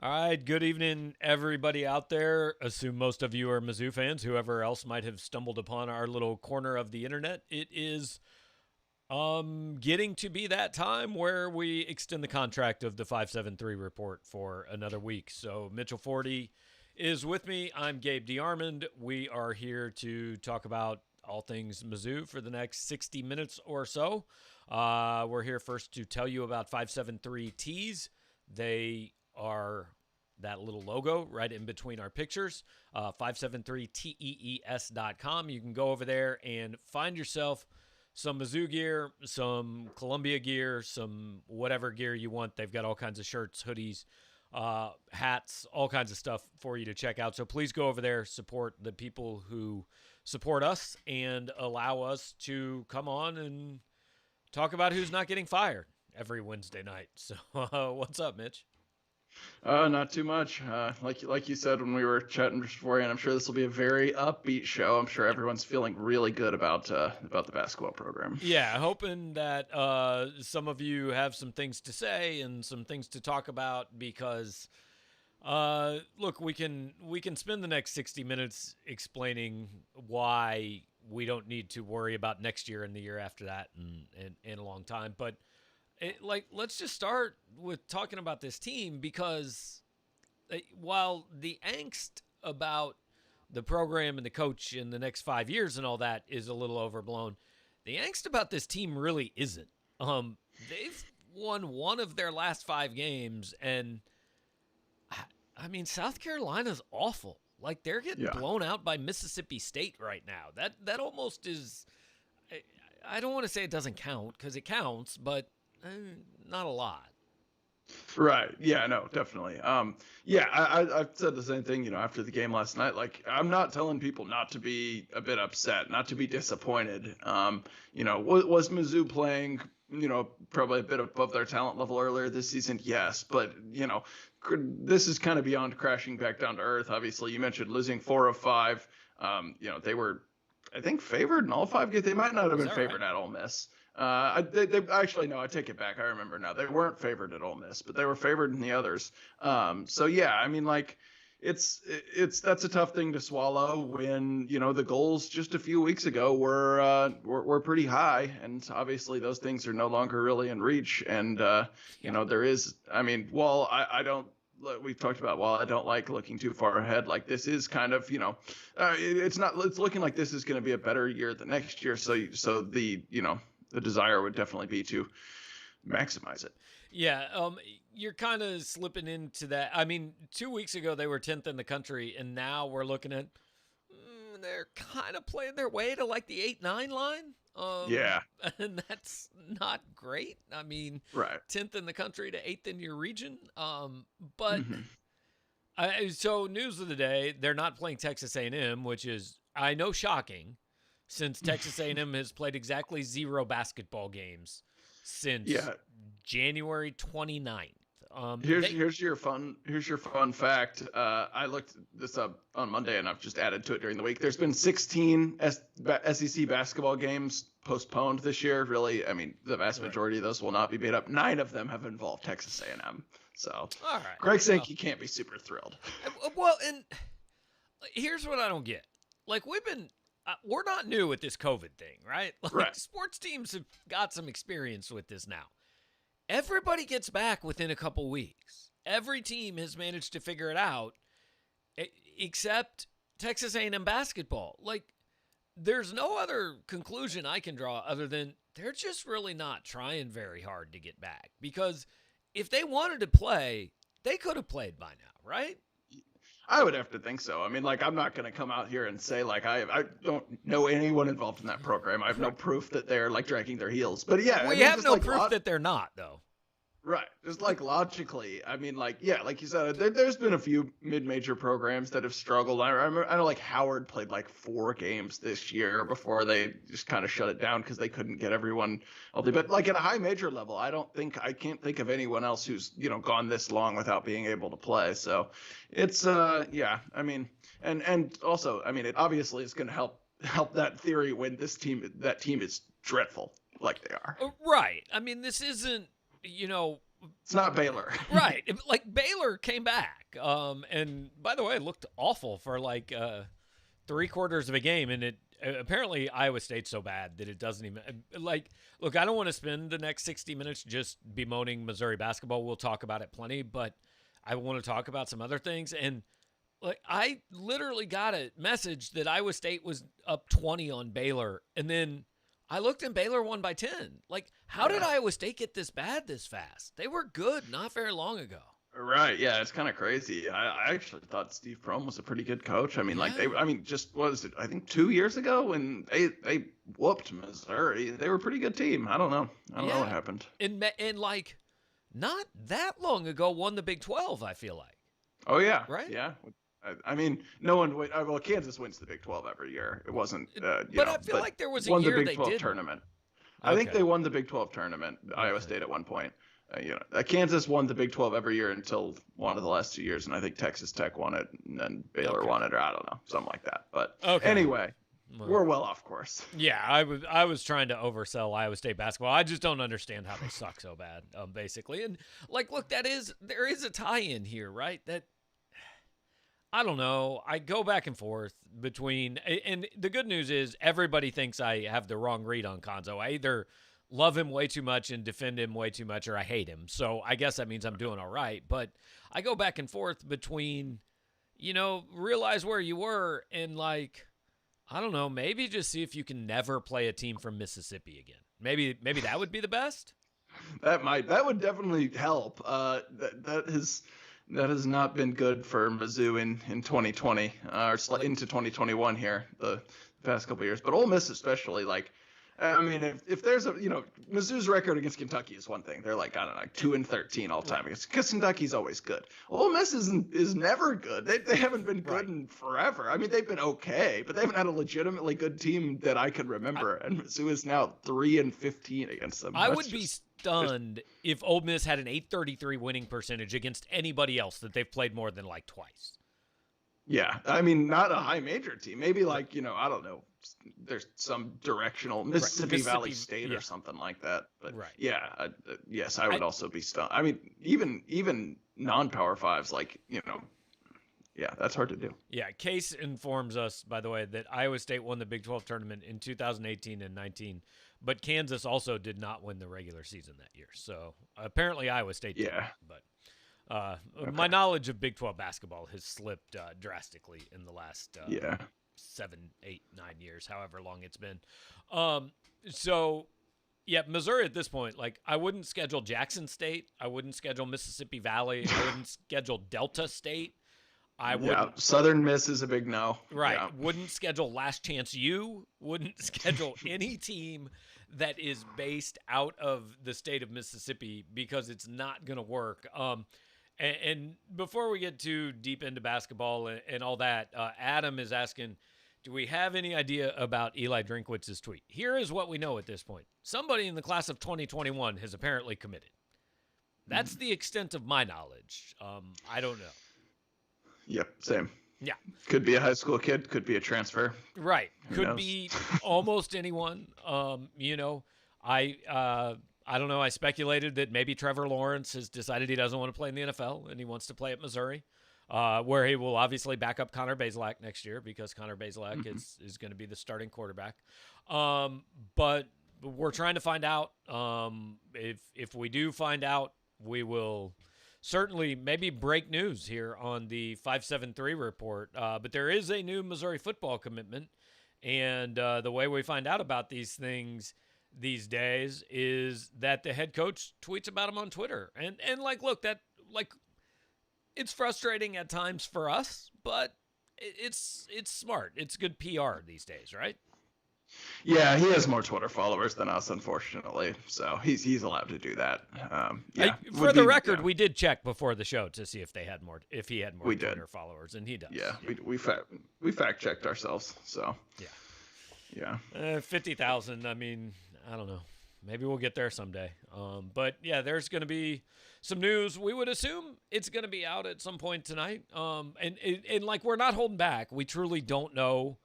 All right, good evening, everybody out there. Assume most of you are Mizzou fans. Whoever else might have stumbled upon our little corner of the internet, it is getting to be that time where we extend the contract of the 573 report for another week. So Mitchell Forde is with me. I'm Gabe DeArmond. We are here to talk about all things Mizzou for the next 60 minutes or so. We're here first to tell you about 573 Tees. They are that little logo right in between our pictures, 573tees.com. You can go over there and find yourself some Mizzou gear, some Columbia gear, some whatever gear you want. They've got all kinds of shirts, hoodies, hats, all kinds of stuff for you to check out. So please go over there, support the people who support us, and allow us to come on and talk about who's not getting fired every Wednesday night. So what's up, Mitch? Not too much. Like you said when we were chatting beforehand, I'm sure this will be a very upbeat show. I'm sure everyone's feeling really good about the basketball program. Yeah, hoping that some of you have some things to say and some things to talk about because look, we can spend the next 60 minutes explaining why we don't need to worry about next year and the year after that and a long time, but let's just start with talking about this team because while the angst about the program and the coach in the next 5 years and all that is a little overblown, the angst about this team really isn't. They've won one of their last 5 games, and I mean, South Carolina's awful. Like, they're getting Yeah. blown out by Mississippi State right now. That almost is. I don't want to say it doesn't count because it counts, but not a lot. Right. Yeah. No. Definitely. Yeah. I've said the same thing. After the game last night, like I'm not telling people not to be a bit upset, not to be disappointed. Was Mizzou playing? Probably a bit above their talent level earlier this season. Yes, but this is kind of beyond crashing back down to earth. Obviously, you mentioned losing 4 of 5. They were, I think, favored in all 5 games. They might not have Is been that favored right? at Ole Miss. They actually no, I take it back. I remember now. They weren't favored at Ole Miss, but they were favored in the others. So yeah, I mean, like, that's a tough thing to swallow when the goals just a few weeks ago were pretty high, and obviously those things are no longer really in reach. And Yeah. there is, I mean, while I don't. We've talked about while I don't like looking too far ahead, like this is kind of it's not. It's looking like this is going to be a better year the next year. So the desire would definitely be to maximize it. Yeah, you're kind of slipping into that. I mean, 2 weeks ago they were 10th in the country, and now we're looking at they're kind of playing their way to like the 8-9 line. Yeah. And that's not great. I mean, Right. 10th in the country to 8th in your region. But Mm-hmm. so news of the day, they're not playing Texas A&M, which is I know shocking, since Texas A&M has played exactly 0 basketball games since Yeah. January 29th. Here's They here's your fun fact. I looked this up on Monday and I've just added to it during the week. There's been 16 SEC basketball games postponed this year. Really, I mean, the vast Right. majority of those will not be made up. 9 of them have involved Texas A&M. So, All right. Greg Well, Sankey can't be super thrilled. and here's what I don't get. Like we're not new at this COVID thing, right? Like Right. sports teams have got some experience with this now. Everybody gets back within a couple weeks. Every team has managed to figure it out, except Texas A&M basketball. Like, there's no other conclusion I can draw other than they're just really not trying very hard to get back. Because if they wanted to play, they could have played by now, right? I would have to think so. I mean, like, I'm not going to come out here and say, like, I don't know anyone involved in that program. I have no proof that they're, like, dragging their heels. But yeah, I We mean, have just no like, proof that they're not, though. right. Just like logically, I mean, like, yeah, like you said, there's been a few mid-major programs that have struggled. I know like Howard played like 4 games this year before they just kind of shut it down because they couldn't get everyone healthy. But like at a high major level, I can't think of anyone else who's, gone this long without being able to play. So it's, yeah, I mean, and also, I mean, it obviously is going to help that theory when that team is dreadful like they are. Right. I mean, this isn't, you know, It's not Baylor. Right. Like Baylor came back. And by the way, it looked awful for like 3/4 of a game. And it apparently Iowa State's so bad that it doesn't even like, look, I don't want to spend the next 60 minutes just bemoaning Missouri basketball. We'll talk about it plenty, but I want to talk about some other things. And like, I literally got a message that Iowa State was up 20 on Baylor. And then I looked and Baylor won by 10. Like, how did Iowa State get this bad this fast? They were good not very long ago. Right. Yeah, it's kind of crazy. I actually thought Steve Prohm was a pretty good coach. I mean, just was it, I think 2 years ago when they whooped Missouri, they were a pretty good team. I don't know. I don't know what happened. And like, not that long ago, won the Big 12, I feel like. Oh, yeah. Right? Yeah. I mean, no one. Well, Kansas wins the Big 12 every year. It wasn't. I feel like there was a won year the they Big 12 did tournament. I think they won the Big 12 tournament. Iowa State at one point. Kansas won the Big 12 every year until one of the last 2 years, and I think Texas Tech won it, and then Baylor won it, or I don't know, something like that. But anyway, we're well off course. Yeah, I was trying to oversell Iowa State basketball. I just don't understand how they suck so bad, basically. And like, look, there is a tie-in here, right? That I don't know. I go back and forth between, and the good news is everybody thinks I have the wrong read on Konzo. I either love him way too much and defend him way too much, or I hate him. So I guess that means I'm doing all right. But I go back and forth between, realize where you were and like, I don't know, maybe just see if you can never play a team from Mississippi again. Maybe that would be the best. That would definitely help. That has not been good for Mizzou in 2020 or into 2021 here the past couple of years. But Ole Miss especially, like, I mean, if there's Mizzou's record against Kentucky is one thing. They're like, I don't know, 2-13 all time because Kentucky's always good. Ole Miss is never good. They haven't been good in forever. I mean, they've been okay, but they haven't had a legitimately good team that I can remember. And Mizzou is now 3-15 against them. I would be stunned if Ole Miss had an .833 winning percentage against anybody else that they've played more than like twice. Yeah, I mean, not a high major team. Maybe like, I don't know. There's some directional Mississippi Valley State or something like that. But yes, I would also be stunned. I mean, even non-power fives, like, that's hard to do. Yeah, Case informs us, by the way, that Iowa State won the Big 12 tournament in 2018 and 19, but Kansas also did not win the regular season that year. So apparently Iowa State did. But my knowledge of Big 12 basketball has slipped drastically in the last 7, 8, 9 years, however long it's been. So, Missouri at this point, like, I wouldn't schedule Jackson State. I wouldn't schedule Mississippi Valley. I wouldn't schedule Delta State. Southern Miss is a big no. Right. Yeah. Wouldn't schedule Last Chance U. Wouldn't schedule any team that is based out of the state of Mississippi because it's not going to work. And before we get too deep into basketball and all that, Adam is asking, do we have any idea about Eli Drinkwitz's tweet? Here is what we know at this point. Somebody in the class of 2021 has apparently committed. That's the extent of my knowledge. I don't know. Yep, same. Yeah. Could be a high school kid, could be a transfer. Right. Could be almost anyone. I don't know. I speculated that maybe Trevor Lawrence has decided he doesn't want to play in the NFL and he wants to play at Missouri, where he will obviously back up Connor Bazelak next year because Connor Bazelak is going to be the starting quarterback. But we're trying to find out. If we do find out, we will certainly maybe break news here on the 573 report. But there is a new Missouri football commitment, and the way we find out about these things these days is that the head coach tweets about him on Twitter. And like, look, that, like, it's frustrating at times for us, but it's smart. It's good PR these days, right? Yeah, he has more Twitter followers than us, unfortunately. So he's allowed to do that. For the record, we did check before the show to see if he had more Twitter followers, and he does. Yeah, we fact checked ourselves. So yeah. 50,000. I mean, I don't know. Maybe we'll get there someday. But yeah, there's going to be some news. We would assume it's going to be out at some point tonight. And like, we're not holding back. We truly don't know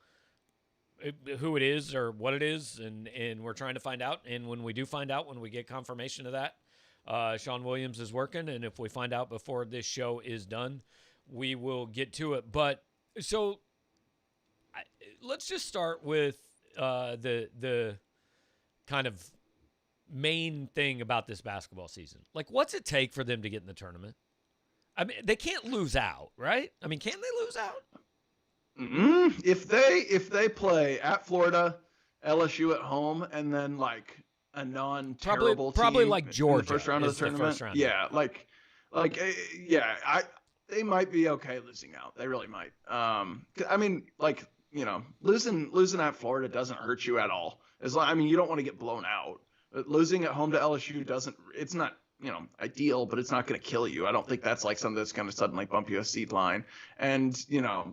who it is or what it is, and we're trying to find out. And when we do find out, when we get confirmation of that, Sean Williams is working, and if we find out before this show is done, we will get to it. But so let's just start with the kind of main thing about this basketball season. Like, what's it take for them to get in the tournament? I mean, they can't lose out, right? I mean, can they lose out? If they play at Florida, LSU at home, and then like a non-terrible probably team like Georgia in the first round of the tournament, yeah, they might be okay losing out. They really might. I mean, like, you know, losing at Florida doesn't hurt you at all. I mean, you don't want to get blown out. But losing at home to LSU doesn't. It's not, you know, ideal, but it's not going to kill you. I don't think that's like something that's going to suddenly bump you a seed line. And, you know,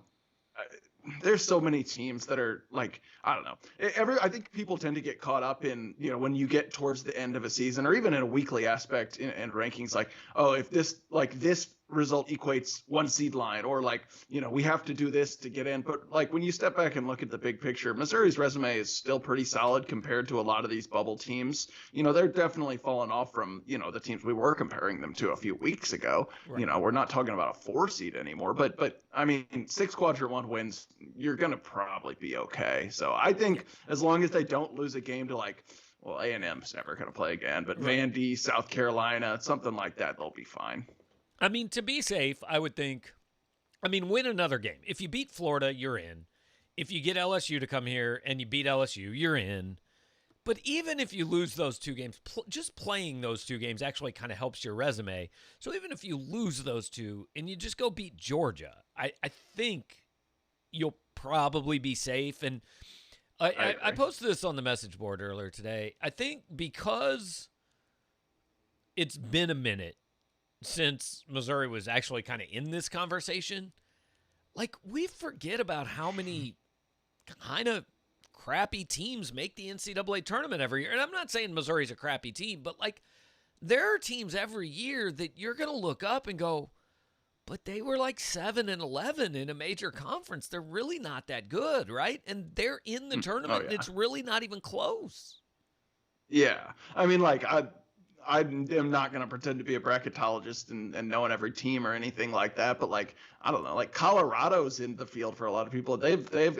there's so many teams that are like, I don't know. I think people tend to get caught up in, you know, when you get towards the end of a season or even in a weekly aspect in rankings, like, oh, if this result equates one seed line, or like, you know, we have to do this to get in. But like, when you step back and look at the big picture, Missouri's resume is still pretty solid compared to a lot of these bubble teams. You know, they're definitely falling off from, you know, the teams we were comparing them to a few weeks ago. Right. You know, we're not talking about a 4 seed anymore, but I mean, 6 quadrant 1 wins, you're going to probably be okay. So I think as long as they don't lose a game to like, well, A&M's never going to play again, but Vandy, South Carolina, something like that, they'll be fine. I mean, to be safe, I would think, win another game. If you beat Florida, you're in. If you get LSU to come here and you beat LSU, you're in. But even if you lose those 2 games, just playing those 2 games actually kind of helps your resume. So even if you lose those 2 and you just go beat Georgia, I think you'll probably be safe. And I posted this on the message board earlier today. I think because it's been a minute since Missouri was actually kind of in this conversation, like, we forget about how many kind of crappy teams make the NCAA tournament every year. And I'm not saying Missouri's a crappy team, but like, there are teams every year that you're going to look up and go, but they were like 7-11 in a major conference. They're really not that good, right? And they're in the tournament, and it's really not even close. Yeah. I mean, like, I am not going to pretend to be a bracketologist and knowing every team or anything like that. But like, I don't know, like Colorado's in the field for a lot of people.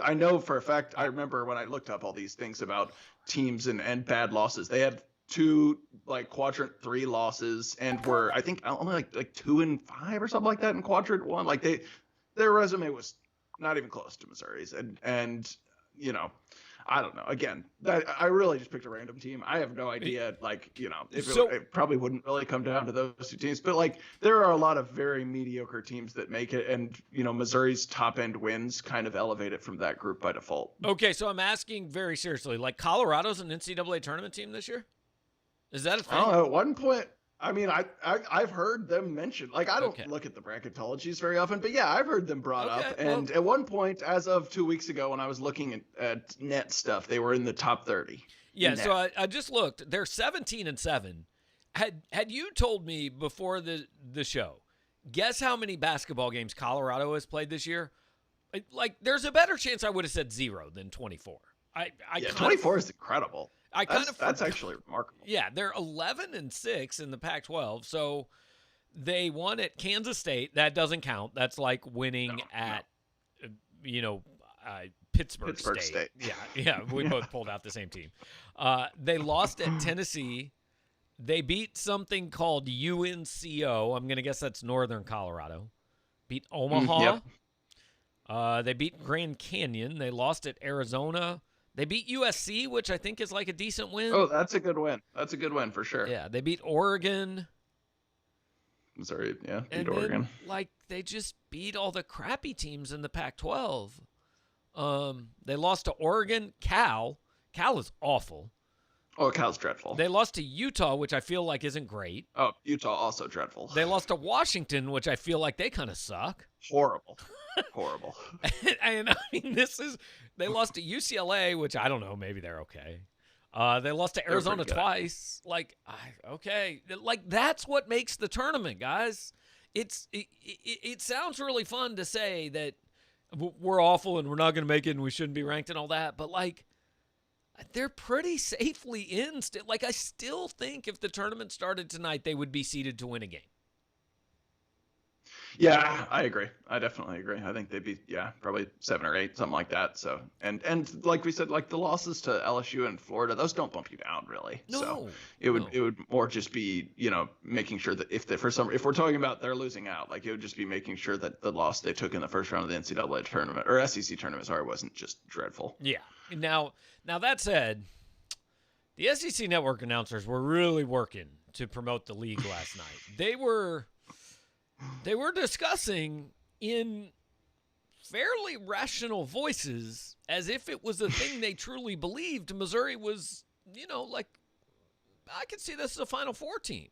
I know for a fact, I remember when I looked up all these things about teams and bad losses, they had 2 like quadrant 3 losses and were, I think, only like 2-5 or something like that in quadrant 1. Like their resume was not even close to Missouri's. And, you know, I don't know. Again, I really just picked a random team. I have no idea. Like, you know, it probably wouldn't really come down to those 2 teams. But like, there are a lot of very mediocre teams that make it, and you know, Missouri's top end wins kind of elevate it from that group by default. Okay, so I'm asking very seriously. Like, Colorado's an NCAA tournament team this year? Is that a thing? I don't know. At one point, I mean, I've heard them mentioned. Like, I don't look at the bracketologies very often, but yeah, I've heard them brought up. And at one point, as of 2 weeks ago, when I was looking at net stuff, they were in the top 30. Yeah, so I just looked. They're 17-7. Had you told me before the show, guess how many basketball games Colorado has played this year? Like, there's a better chance I would have said 0 than 24. 24 is incredible. That's actually remarkable. Yeah, they're 11-6 in the Pac-12. So they won at Kansas State. That doesn't count. That's like winning at, you know, Pittsburgh State. Yeah, we both pulled out the same team. They lost at Tennessee. They beat something called UNCO. I'm going to guess that's Northern Colorado. Beat Omaha. They beat Grand Canyon. They lost at Arizona. They beat USC, which I think is like a decent win. Oh, that's a good win. That's a good win for sure. Yeah, they beat Oregon. Missouri, beat Then, Oregon. like, they just beat all the crappy teams in the Pac-12. They lost to Oregon. Cal is awful. Oh, Cal's dreadful. They lost to Utah, which I feel like isn't great. Oh, Utah also dreadful. They lost to Washington, which I feel like they kind of suck. Horrible. And I mean, they lost to UCLA, which I don't know, maybe they're okay. They lost to Arizona twice. Like, okay, like, that's what makes the tournament, guys. It sounds really fun to say that we're awful and we're not going to make it and we shouldn't be ranked and all that, but like, they're pretty safely in. Like, I still think if the tournament started tonight, they would be seeded to win a game. Yeah, I agree. I definitely agree. I think they'd be, probably 7 or 8, something like that. So, and like we said, like the losses to LSU and Florida, those don't bump you down really. No, so it would more just be, making sure that if we're talking about they're losing out, like it would just be making sure that the loss they took in the first round of the NCAA tournament or SEC tournament, wasn't just dreadful. Yeah. Now that said, the SEC network announcers were really working to promote the league last night. They were discussing in fairly rational voices, as if it was a thing they truly believed, Missouri was, like, I could see this as a Final Four team.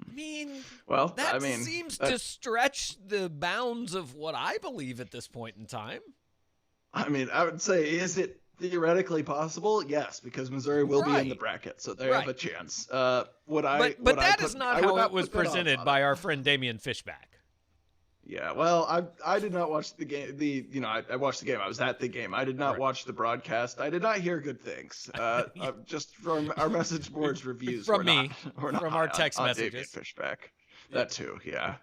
I mean, that seems to stretch the bounds of what I believe at this point in time. I mean, I would say, is it theoretically possible? Yes, because Missouri will be in the bracket, so they have a chance. But that is not how it was presented by our friend Damian Fishback. Yeah, well, I did not watch the game. I watched the game. I was at the game. I did not watch the broadcast. I did not hear good things. Just from our message boards reviews. From our text messages. Damian Fishback. That too, yeah.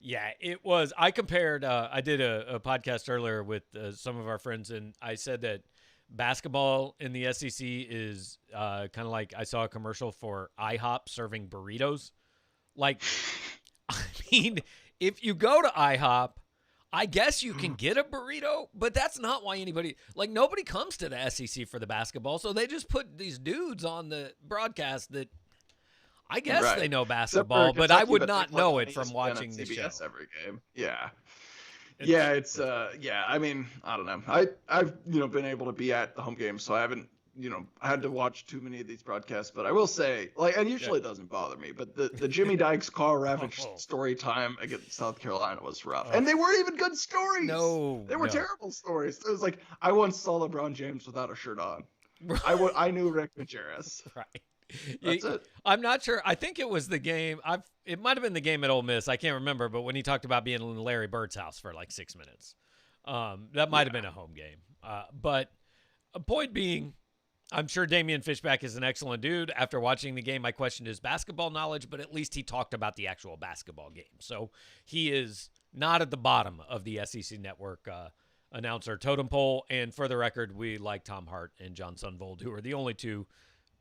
Yeah, it was. I compared. I did a podcast earlier with some of our friends, and I said that basketball in the SEC is kind of like I saw a commercial for IHOP serving burritos. Like, I mean, if you go to IHOP, I guess you can get a burrito, but that's not why nobody comes to the SEC for the basketball, so they just put these dudes on the broadcast that I guess they know basketball, but I would not know it from watching the show. Every game. Yeah. It's I mean, I don't know. I've been able to be at the home games, so I haven't had to watch too many of these broadcasts, but I will say, and usually it doesn't bother me, but the Jimmy Dykes car ravaged story time against South Carolina was rough. And they weren't even good stories. No. They were terrible stories. It was like, I once saw LeBron James without a shirt on. I knew Rick Majerus. Right. That's it. I'm not sure. I think it was the game. It might have been the game at Ole Miss. I can't remember. But when he talked about being in Larry Bird's house for like 6 minutes, that might have been a home game. But a point being, I'm sure Damian Fishback is an excellent dude. After watching the game, I questioned his basketball knowledge, but at least he talked about the actual basketball game. So he is not at the bottom of the SEC Network announcer totem pole. And for the record, we like Tom Hart and John Sunvold, who are the only two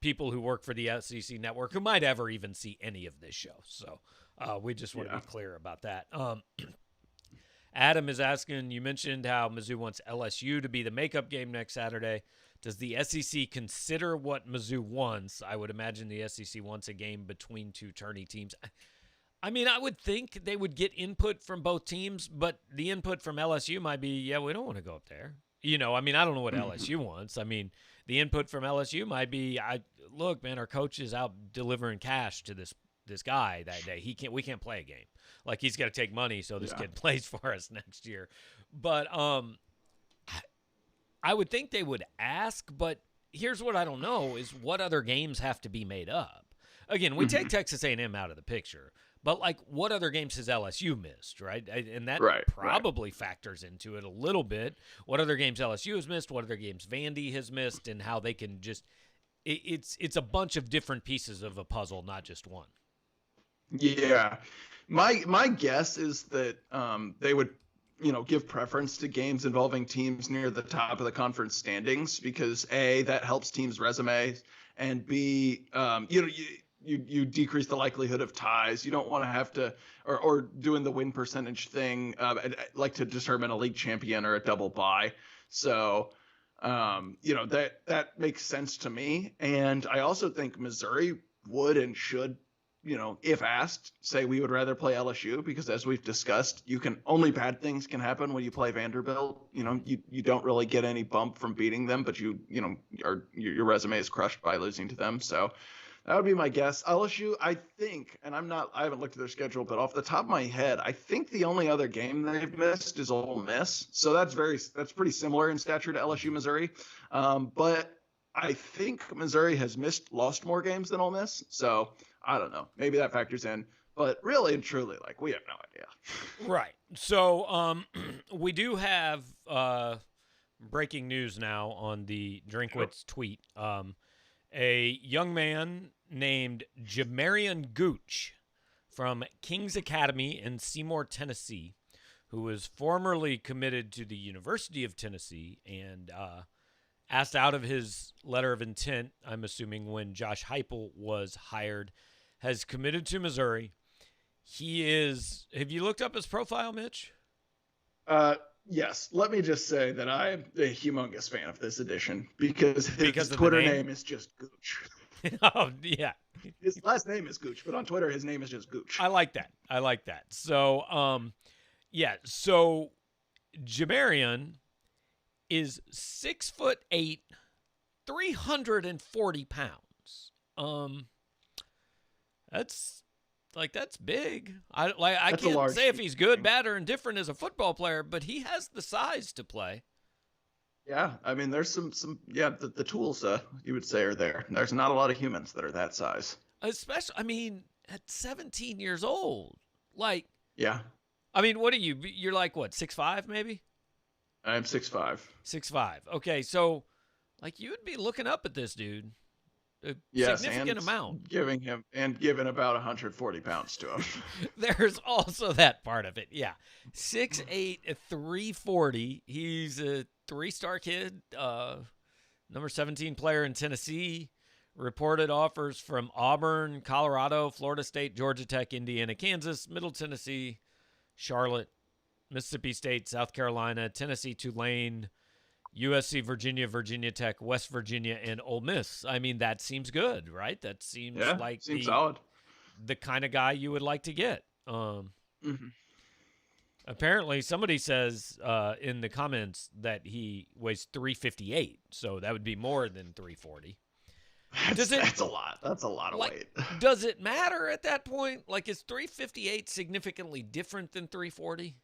people who work for the SEC Network who might ever even see any of this show. So we just want to be clear about that. Adam is asking, you mentioned how Mizzou wants LSU to be the makeup game next Saturday. Does the SEC consider what Mizzou wants? I would imagine the SEC wants a game between two tourney teams. I mean, I would think they would get input from both teams, but the input from LSU might be, we don't want to go up there. I don't know what LSU wants. I mean, the input from LSU might be, look, man, our coach is out delivering cash to this guy that day. We can't play a game. Like, he's got to take money so this kid plays for us next year. But I would think they would ask, but here's what I don't know is what other games have to be made up. Again, we take Texas A&M out of the picture, but like what other games has LSU missed, right? And that probably factors into it a little bit. What other games LSU has missed, what other games Vandy has missed, and how they can just it's a bunch of different pieces of a puzzle, not just one. Yeah. My guess is that they would give preference to games involving teams near the top of the conference standings because A, that helps teams' resumes, and B, you decrease the likelihood of ties. You don't want to have to, or doing the win percentage thing, like to determine a league champion or a double bye. So, that makes sense to me. And I also think Missouri would and should, if asked, say we would rather play LSU because as we've discussed, only bad things can happen when you play Vanderbilt. You don't really get any bump from beating them, but your resume is crushed by losing to them. So that would be my guess. LSU, I think, and I haven't looked at their schedule, but off the top of my head, I think the only other game they've missed is Ole Miss. So that's pretty similar in stature to LSU, Missouri. But I think Missouri has lost more games than Ole Miss. So I don't know. Maybe that factors in. But really and truly, we have no idea. Right. So we do have breaking news now on the Drinkwitz tweet. A young man named Jamarian Gooch from King's Academy in Seymour, Tennessee, who was formerly committed to the University of Tennessee and asked out of his letter of intent, I'm assuming when Josh Heupel was hired, has committed to Missouri. He is, have you looked up his profile, Mitch? Yes. Let me just say that I am a humongous fan of this edition because his Twitter name is just Gooch. Oh, yeah. His last name is Gooch, but on Twitter, his name is just Gooch. I like that. So, yeah. So, Jamarian is 6'8", 340 pounds. That's big. I can't say if he's good, bad, or indifferent as a football player, but he has the size to play. Yeah, I mean, there's some the tools you would say are there. There's not a lot of humans that are that size. Especially, I mean, at 17 years old. Yeah. I mean, what are you? You're like, what, 6'5", maybe? I'm 6'5". 6'5". Okay, so, you would be looking up at this dude. Significant amount. Giving about 140 pounds to him. There's also that part of it. Yeah. 6'8", 340. He's a 3-star kid, number 17 player in Tennessee. Reported offers from Auburn, Colorado, Florida State, Georgia Tech, Indiana, Kansas, Middle Tennessee, Charlotte, Mississippi State, South Carolina, Tennessee, Tulane, USC, Virginia, Virginia Tech, West Virginia, and Ole Miss. I mean, that seems good, right? That seems seems solid. The kind of guy you would like to get. Apparently, somebody says in the comments that he weighs 358, so that would be more than 340. That's a lot. That's a lot of weight. Does it matter at that point? Is 358 significantly different than 340?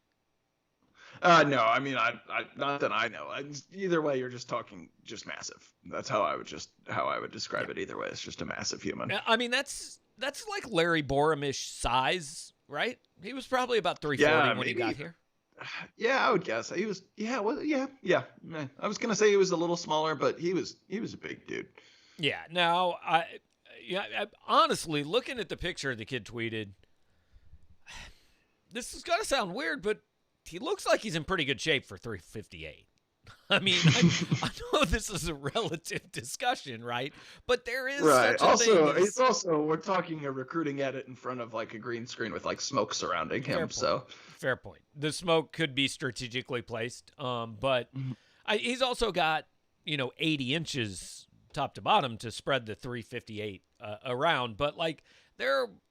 No, I mean, I not that I know. Either way, you're just talking massive. That's how I would describe it. Either way, it's just a massive human. I mean, that's like Larry Borum-ish size, right? He was probably about 340 when he got here. Yeah, I would guess he was. Yeah, well, yeah. I was gonna say he was a little smaller, but he was a big dude. Yeah. Now, I honestly, looking at the picture the kid tweeted, this is gonna sound weird, but he looks like he's in pretty good shape for 358. I mean, I know this is a relative discussion, right? But there is such a thing. It's also, we're talking a recruiting edit in front of a green screen with smoke surrounding him. Fair point. The smoke could be strategically placed, but he's also got 80 inches top to bottom to spread the 358 around. But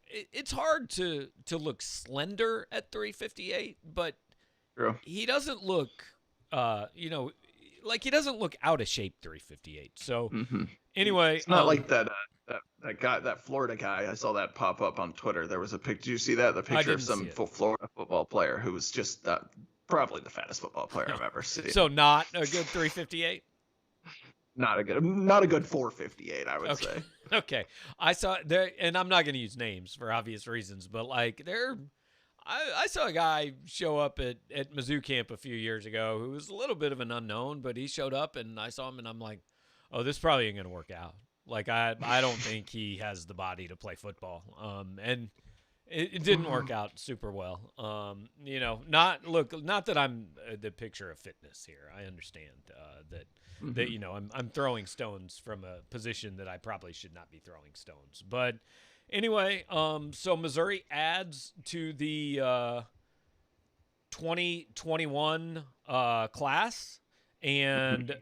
it's hard to look slender at 358, but he doesn't look, he doesn't look out of shape 358. So anyway, it's not like that guy, that Florida guy. I saw that pop up on Twitter. There was a picture. Did you see that? The picture of some Florida football player who was just probably the fattest football player I've ever seen. So not a good 358. Not a good 458, I would say. Okay, I saw there, and I'm not going to use names for obvious reasons, but I saw a guy show up at Mizzou camp a few years ago who was a little bit of an unknown, but he showed up, and I saw him, and I'm like, oh, this probably ain't going to work out. I don't think he has the body to play football. And it didn't work out super well. Not that I'm the picture of fitness here. I understand that I'm throwing stones from a position that I probably should not be throwing stones. But anyway, so Missouri adds to the 2021 class, and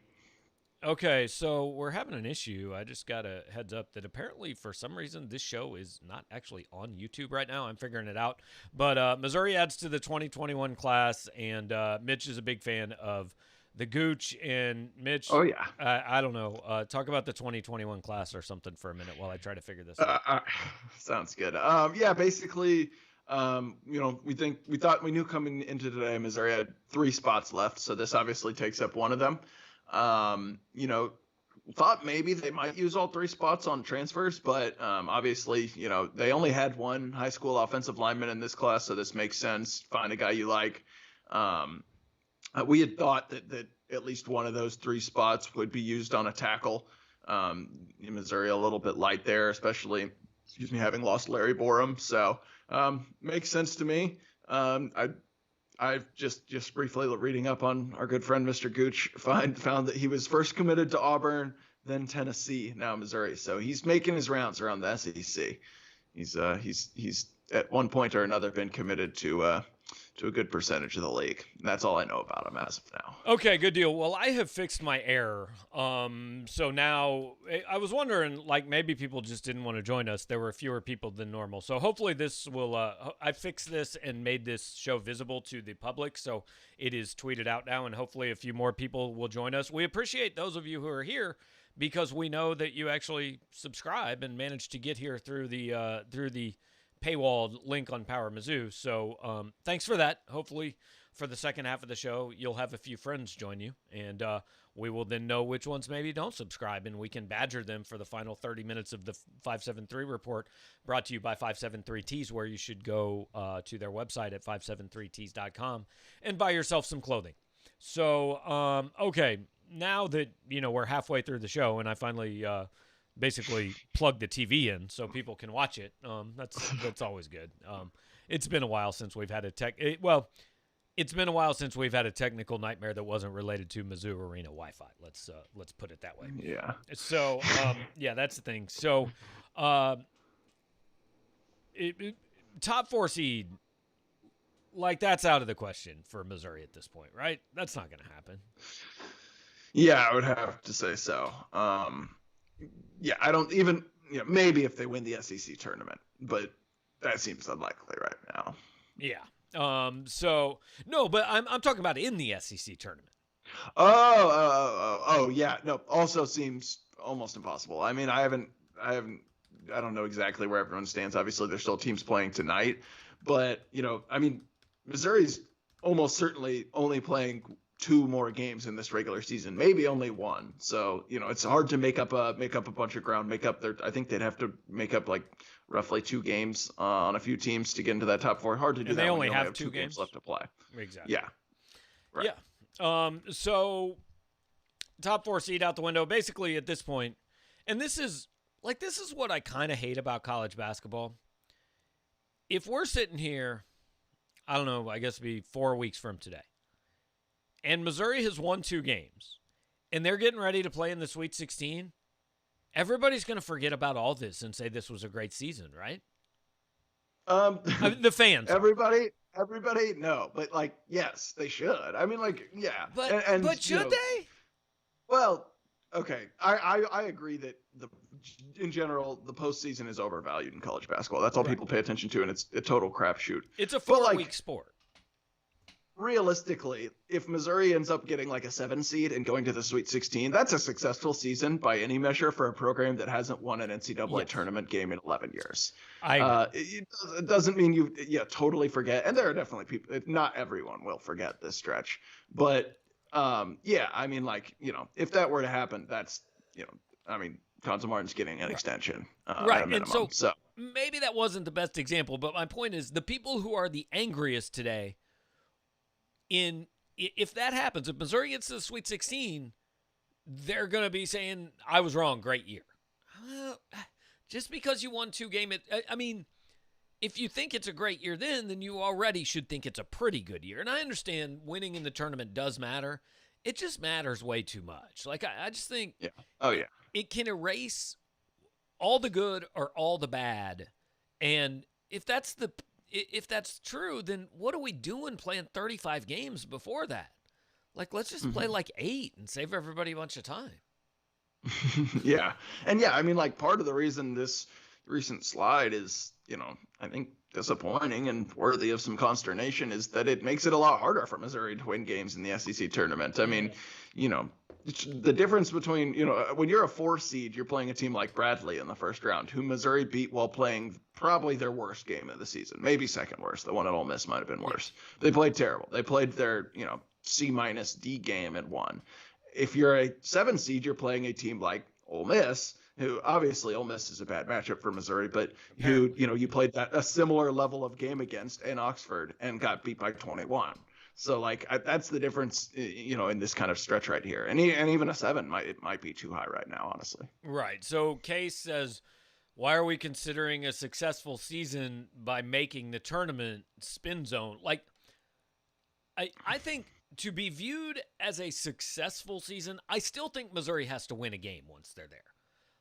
okay, so we're having an issue. I just got a heads up that apparently for some reason this show is not actually on YouTube right now. I'm figuring it out. But Missouri adds to the 2021 class, and Mitch is a big fan of the Gooch. And Mitch, oh yeah, I don't know. Talk about the 2021 class or something for a minute while I try to figure this out. Sounds good. Yeah, basically, we thought we knew coming into today Missouri had 3 spots left, so this obviously takes up one of them. Thought maybe they might use all 3 spots on transfers, but obviously, they only had 1 high school offensive lineman in this class, so this makes sense. Find a guy you like. We had thought that at least one of those three spots would be used on a tackle. Missouri a little bit light there, especially, having lost Larry Borum. So makes sense to me. I've just briefly reading up on our good friend Mr. Gooch found that he was first committed to Auburn, then Tennessee, now Missouri. So he's making his rounds around the SEC. He's at one point or another been committed to a good percentage of the league. And that's all I know about him as of now. Okay, good deal. Well, I have fixed my error. So now I was wondering, like, maybe people just didn't want to join us. There were fewer people than normal. So hopefully this will, I fixed this and made this show visible to the public. So it is tweeted out now, and hopefully a few more people will join us. We appreciate those of you who are here because we know that you actually subscribe and manage to get here through the paywall link on Power Mizzou. So thanks for that. Hopefully for the second half of the show, you'll have a few friends join you, and we will then know which ones maybe don't subscribe, and we can badger them for the final 30 minutes of the 573 report, brought to you by 573tees, where you should go to their website at 573tees.com and buy yourself some clothing. So, okay, now that, we're halfway through the show, and I finally basically plug the TV in so people can watch it. That's always good. It's been a while since we've had it's been a while since we've had a technical nightmare that wasn't related to Mizzou Arena Wi-Fi. Let's put it that way. Yeah. So yeah, that's the thing. So top 4 seed, like, that's out of the question for Missouri at this point, right? That's not going to happen. Yeah, I would have to say so. Yeah, I don't even, maybe if they win the SEC tournament, but that seems unlikely right now. Yeah. So no, but I'm talking about in the SEC tournament. Oh, yeah. No, also seems almost impossible. I mean, I don't know exactly where everyone stands. Obviously, there's still teams playing tonight, but Missouri's almost certainly only playing 2 more games in this regular season, maybe only 1. So, it's hard to make up a bunch of ground, I think they'd have to make up like roughly 2 games on a few teams to get into that top 4. Hard to do and that. They only have 2 games left to play. Exactly. Yeah. Right. Yeah. So top 4 seed out the window, basically at this point. And this is what I kind of hate about college basketball. If we're sitting here, I don't know, I guess it'd be 4 weeks from today, and Missouri has won 2 games, and they're getting ready to play in the Sweet 16, everybody's going to forget about all this and say this was a great season, right? The fans. Everybody, no. But, yes, they should. I mean, yeah. But should they? Well, okay. I agree that in general, the postseason is overvalued in college basketball. That's all people pay attention to, and it's a total crapshoot. It's a 4-week sport. Realistically, if Missouri ends up getting a 7 seed and going to the Sweet 16, that's a successful season by any measure for a program that hasn't won an NCAA tournament game in 11 years. It doesn't mean you totally forget. And there are definitely people, not everyone will forget this stretch. But yeah, I mean, if that were to happen, that's, Conzo Martin's getting an extension. Right. At a minimum, and so maybe that wasn't the best example, but my point is the people who are the angriest today, if that happens, if Missouri gets to the Sweet 16, they're going to be saying, I was wrong, great year. Just because you won 2 games, I mean, if you think it's a great year then you already should think it's a pretty good year. And I understand winning in the tournament does matter. It just matters way too much. I just think it can erase all the good or all the bad. And if that's true, then what are we doing playing 35 games before that? Let's just play 8 and save everybody a bunch of time. Yeah. And yeah, I mean, part of the reason this recent slide is, I think disappointing and worthy of some consternation is that it makes it a lot harder for Missouri to win games in the SEC tournament. I mean, the difference between, when you're a 4 seed, you're playing a team like Bradley in the first round, who Missouri beat while playing probably their worst game of the season, maybe second worst. The one at Ole Miss might have been worse. They played terrible. They played their, C-D game and won. If you're a 7 seed, you're playing a team like Ole Miss, who obviously Ole Miss is a bad matchup for Missouri, but who, you played a similar level of game against in Oxford and got beat by 21. So like that's the difference, in this kind of stretch right here. And even a 7 might be too high right now, honestly. Right. So Case says, why are we considering a successful season by making the tournament spin zone? Like, I think to be viewed as a successful season, I still think Missouri has to win a game once they're there.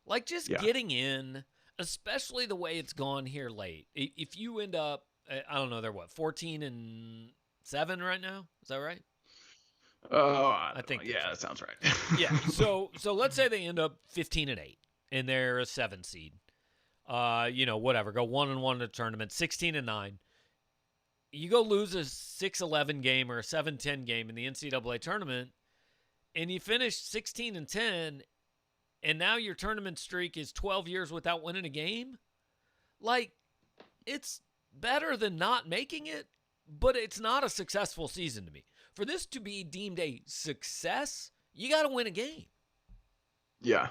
Like, just getting in, especially the way it's gone here late. If you end up, I don't know, they're what, 14-7 right now? Is that right? Oh, I think yeah, that sounds right. Yeah. So let's say they end up 15-8 and they're a 7 seed. Whatever, go 1-1 in the tournament, 16-9. You go lose a 6-11 game or a 7-10 game in the NCAA tournament, and you finish 16-10, and now your tournament streak is 12 years without winning a game. Like, it's better than not making it, but it's not a successful season to me. For this to be deemed a success, you got to win a game. Yeah.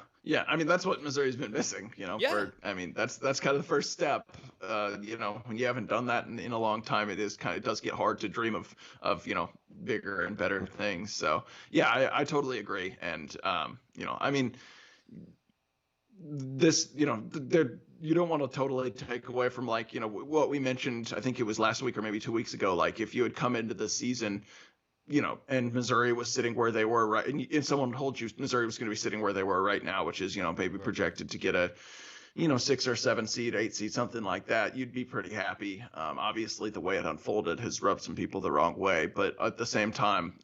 I mean, that's what Missouri's been missing, that's kind of the first step. When you haven't done that in a long time, it does get hard to dream of bigger and better things. So yeah, I totally agree. And, I mean, this, you don't want to totally take away from what we mentioned, I think it was last week or maybe 2 weeks ago, like if you had come into the season, and Missouri was sitting where they were, right, and someone told you Missouri was going to be sitting where they were right now, which is, maybe projected to get a, 6 or 7 seed, 8 seed, something like that, you'd be pretty happy. Obviously, the way it unfolded has rubbed some people the wrong way, but at the same time,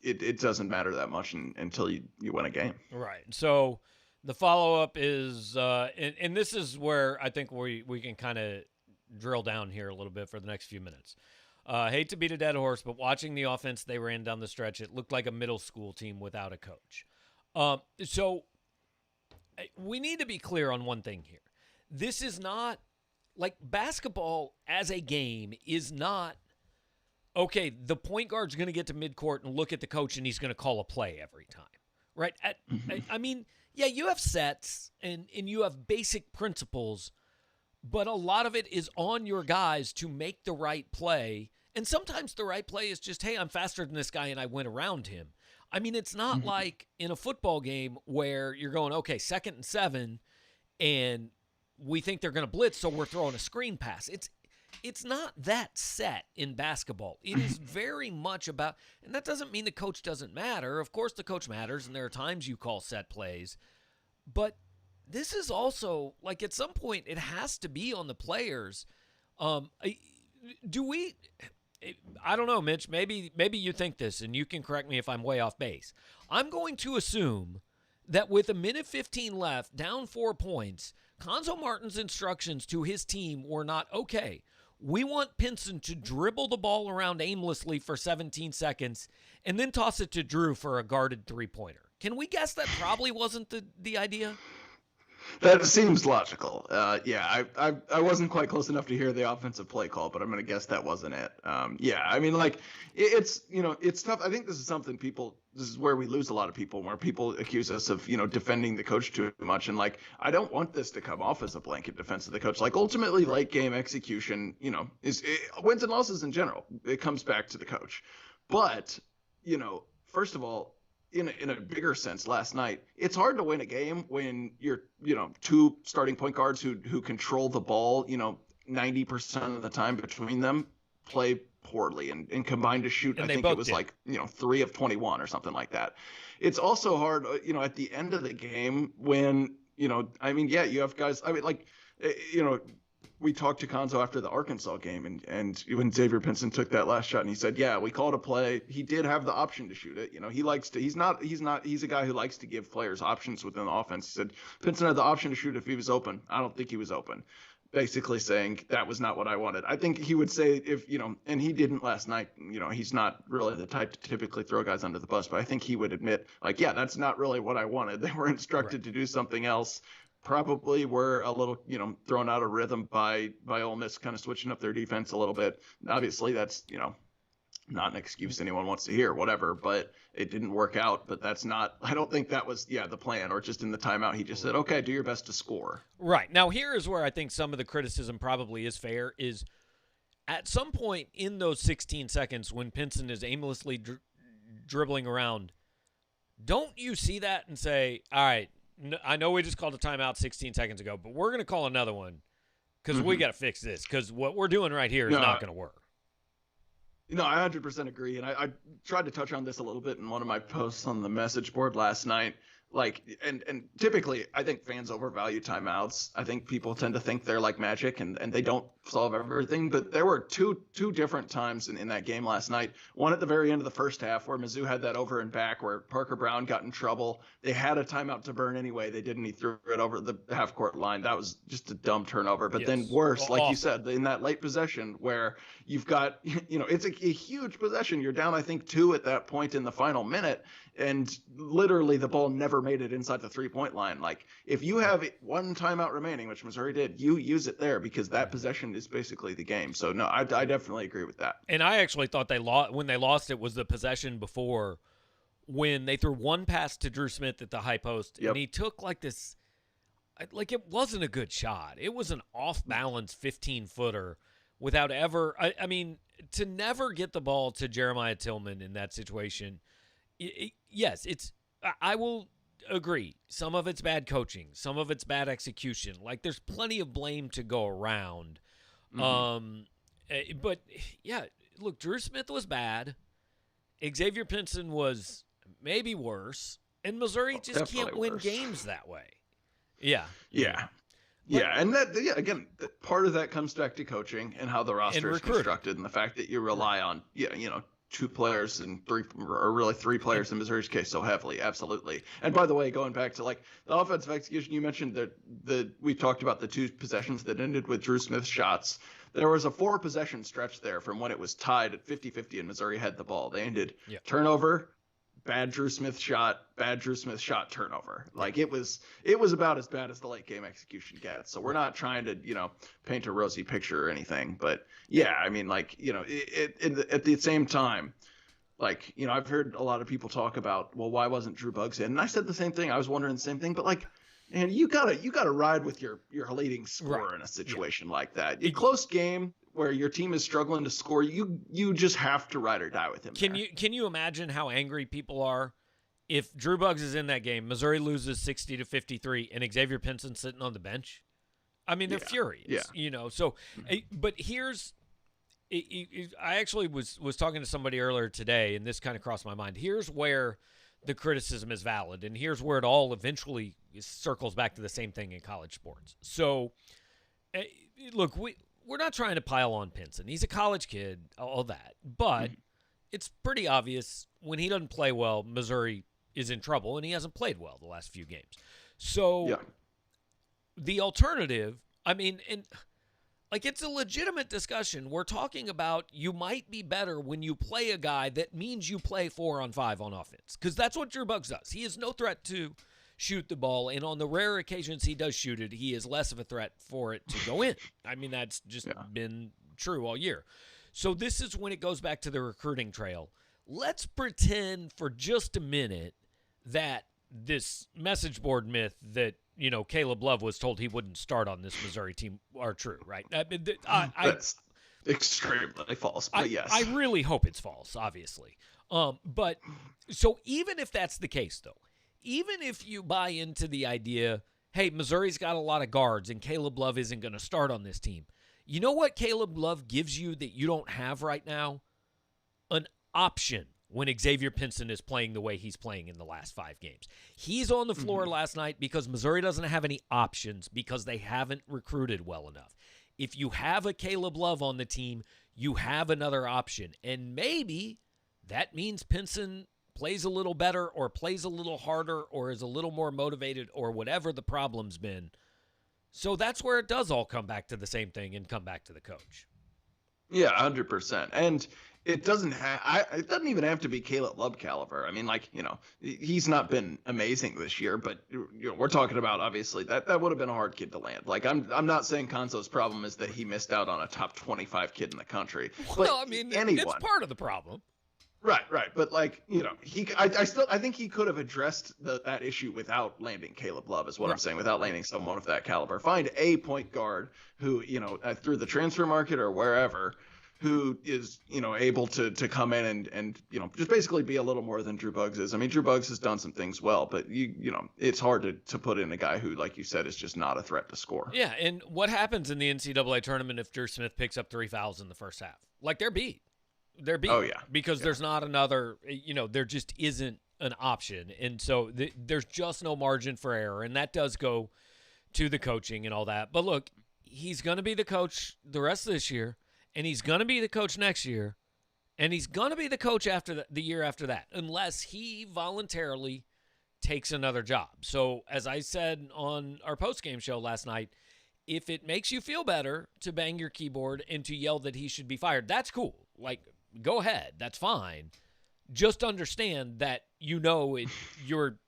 it doesn't matter that much until you win a game. Right. So the follow-up is, and this is where I think we can kind of drill down here a little bit for the next few minutes. Hate to beat a dead horse, but watching the offense they ran down the stretch, it looked like a middle school team without a coach. So we need to be clear on one thing here. This is not, like, basketball as a game is not, okay, the point guard's going to get to midcourt and look at the coach and he's going to call a play every time, right? I mean, yeah, you have sets and you have basic principles, but a lot of it is on your guys to make the right play. And sometimes the right play is just, hey, I'm faster than this guy and I went around him. I mean, it's not like in a football game where you're going, okay, 2nd and 7, and we think they're going to blitz, so we're throwing a screen pass. It's not that set in basketball. It is very much about, and that doesn't mean the coach doesn't matter. Of course the coach matters, and there are times you call set plays. But this is also, like, at some point, it has to be on the players. I don't know, Mitch. Maybe you think this, and you can correct me if I'm way off base. I'm going to assume that with 1:15 left, down 4 points, Cuonzo Martin's instructions to his team were not, okay, we want Pinson to dribble the ball around aimlessly for 17 seconds and then toss it to Drew for a guarded three-pointer. Can we guess that probably wasn't the idea? That seems logical. I wasn't quite close enough to hear the offensive play call, but I'm going to guess that wasn't it. I mean, like, it's tough. I think this is where we lose a lot of people, where people accuse us of, defending the coach too much. And, like, I don't want this to come off as a blanket defense of the coach. Like, ultimately, late game execution, wins and losses in general, it comes back to the coach. But, first of all, in a bigger sense, last night, it's hard to win a game when you're, 2 starting point guards who control the ball, 90% of the time between them play poorly and combined to shoot. I think it was 3 of 21 or something like that. It's also hard, at the end of the game when, you have guys, we talked to Cuonzo after the Arkansas game, and when Xavier Pinson took that last shot, and he said, "Yeah, we called a play. He did have the option to shoot it. He likes to. He's a guy who likes to give players options within the offense." He said Pinson had the option to shoot if he was open. I don't think he was open. Basically saying that was not what I wanted. I think he would say if and he didn't last night. He's not really the type to typically throw guys under the bus, but I think he would admit, like, yeah, that's not really what I wanted. They were instructed to do something else. Probably were a little, thrown out of rhythm by Ole Miss kind of switching up their defense a little bit. Obviously, that's, not an excuse anyone wants to hear, whatever, but it didn't work out. But that's not, I don't think that was, the plan, or just in the timeout, he just said, okay, do your best to score. Right. Now, here is where I think some of the criticism probably is fair is At some point in those 16 seconds when Pinson is aimlessly dribbling around, don't you see that and say, all right, I know we just called a timeout 16 seconds ago, but we're going to call another one because we got to fix this because what we're doing right here is not going to work. I 100% agree. And I tried to touch on this a little bit in one of my posts on the message board last night. Like, and typically, I think fans overvalue timeouts. I think people tend to think they're like magic and they don't solve everything. But there were two different times in that game last night. One at the very end of the first half where Mizzou had that over and back where Parker Brown got in trouble. They had a timeout to burn anyway. They didn't. He threw it over the half court line. That was just a dumb turnover. But then worse, like you said, in that late possession where you've got, it's a huge possession. You're down, I think, 2 at that point in the final minute. And literally the ball never made it inside the 3-point line. Like, if you have one timeout remaining, which Missouri did, you use it there because that possession is basically the game. So, no, I definitely agree with that. And I actually thought when they lost it was the possession before when they threw one pass to Drew Smith at the high post. And he took like this – like it wasn't a good shot. It was an off-balance 15-footer without ever – I mean, to never get the ball to Jeremiah Tillman in that situation – yes, I will agree. Some of it's bad coaching. Some of it's bad execution. Like, there's plenty of blame to go around. But, yeah, look, Drew Smith was bad. Xavier Pinson was maybe worse. And Missouri just can't win games that way. Yeah. Yeah. And again, part of that comes back to coaching and how the roster is constructed and the fact that you rely on, 2 players and 3 players in Missouri's case so heavily. Absolutely. And by the way, going back to like the offensive execution, you mentioned that we talked about the 2 possessions that ended with Drew Smith shots. There was a 4 possession stretch there from when it was tied at 50-50 and Missouri had the ball. They ended turnover, bad Drew Smith shot, turnover. Like it was about as bad as the late game execution gets. So we're not trying to, paint a rosy picture or anything, but yeah, I mean, like, at the same time, like, I've heard a lot of people talk about, well, why wasn't Drew Buggs in? And I said the same thing. I was wondering the same thing, but like, man, you gotta ride with your leading scorer in a situation like that. A close game where your team is struggling to score, you just have to ride or die with him. Can you imagine how angry people are if Drew Buggs is in that game, Missouri loses 60-53, and Xavier Pinson's sitting on the bench? I mean, they're furious, So, but here's, I actually was talking to somebody earlier today, and this kind of crossed my mind. Here's where the criticism is valid, and here's where it all eventually circles back to the same thing in college sports. So, look, we're not trying to pile on Pinson. He's a college kid, all that. But it's pretty obvious when he doesn't play well, Missouri is in trouble, and he hasn't played well the last few games. So the alternative, I mean, and like it's a legitimate discussion. We're talking about you might be better when you play a guy that means you play 4-on-5 on offense because that's what Drew Buggs does. He is no threat to shoot the ball, and on the rare occasions he does shoot it, he is less of a threat for it to go in. I mean, that's just been true all year. So this is when it goes back to the recruiting trail. Let's pretend for just a minute that this message board myth that, Caleb Love was told he wouldn't start on this Missouri team are true, right? That's extremely false, but yes. I really hope it's false, obviously. But so even if that's the case, though, even if you buy into the idea, hey, Missouri's got a lot of guards and Caleb Love isn't going to start on this team, you know what Caleb Love gives you that you don't have right now? An option when Xavier Pinson is playing the way he's playing in the last 5 games. He's on the floor last night because Missouri doesn't have any options because they haven't recruited well enough. If you have a Caleb Love on the team, you have another option. And maybe that means Pinson plays a little better or plays a little harder or is a little more motivated or whatever the problem's been. So that's where it does all come back to the same thing and come back to the coach. Yeah, 100%. And it doesn't even have to be Caleb Love caliber. I mean, like, he's not been amazing this year, but we're talking about obviously that would have been a hard kid to land. Like, I'm not saying Konzo's problem is that he missed out on a top 25 kid in the country. Well, I mean, it's part of the problem. Right. But like, I think he could have addressed that issue without landing Caleb Love is what I'm saying, without landing someone of that caliber. Find a point guard who, through the transfer market or wherever, who is, able to come in and just basically be a little more than Drew Buggs is. I mean, Drew Buggs has done some things well, but it's hard to put in a guy who, like you said, is just not a threat to score. Yeah, and what happens in the NCAA tournament if Drew Smith picks up 3 fouls in the first half? Like, they're beat. They're beat. Oh, yeah. Because there's not another, there just isn't an option. And so there's just no margin for error, and that does go to the coaching and all that. But look, he's going to be the coach the rest of this year, and he's going to be the coach next year, and he's going to be the coach after the year after that, unless he voluntarily takes another job. So as I said on our post-game show last night, if it makes you feel better to bang your keyboard and to yell that he should be fired, that's cool. Like, go ahead. That's fine. Just understand that you're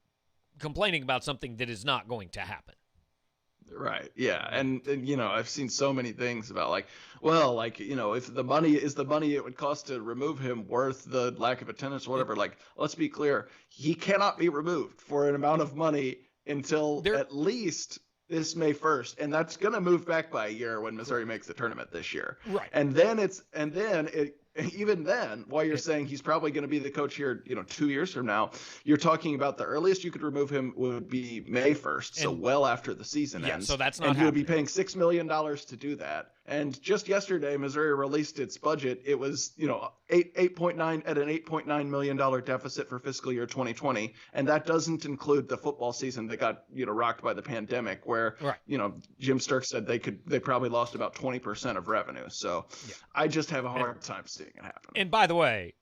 complaining about something that is not going to happen. Right. Yeah. And I've seen so many things about if the money it would cost to remove him worth the lack of attendance or whatever, like, let's be clear, he cannot be removed for an amount of money until at least this May 1st. And that's going to move back by a year when Missouri makes the tournament this year. Right. And then even then, while you're saying he's probably going to be the coach here, 2 years from now, you're talking about the earliest you could remove him would be May 1st, so well after the season ends. So that's not and happening. you would be paying $6 million to do that. And just yesterday, Missouri released its budget. It was, 8.9 million dollar deficit for fiscal year 2020, and that doesn't include the football season that got rocked by the pandemic, where Jim Sturck said they probably lost about 20% of revenue. So I just have a hard time seeing it happen. And by the way,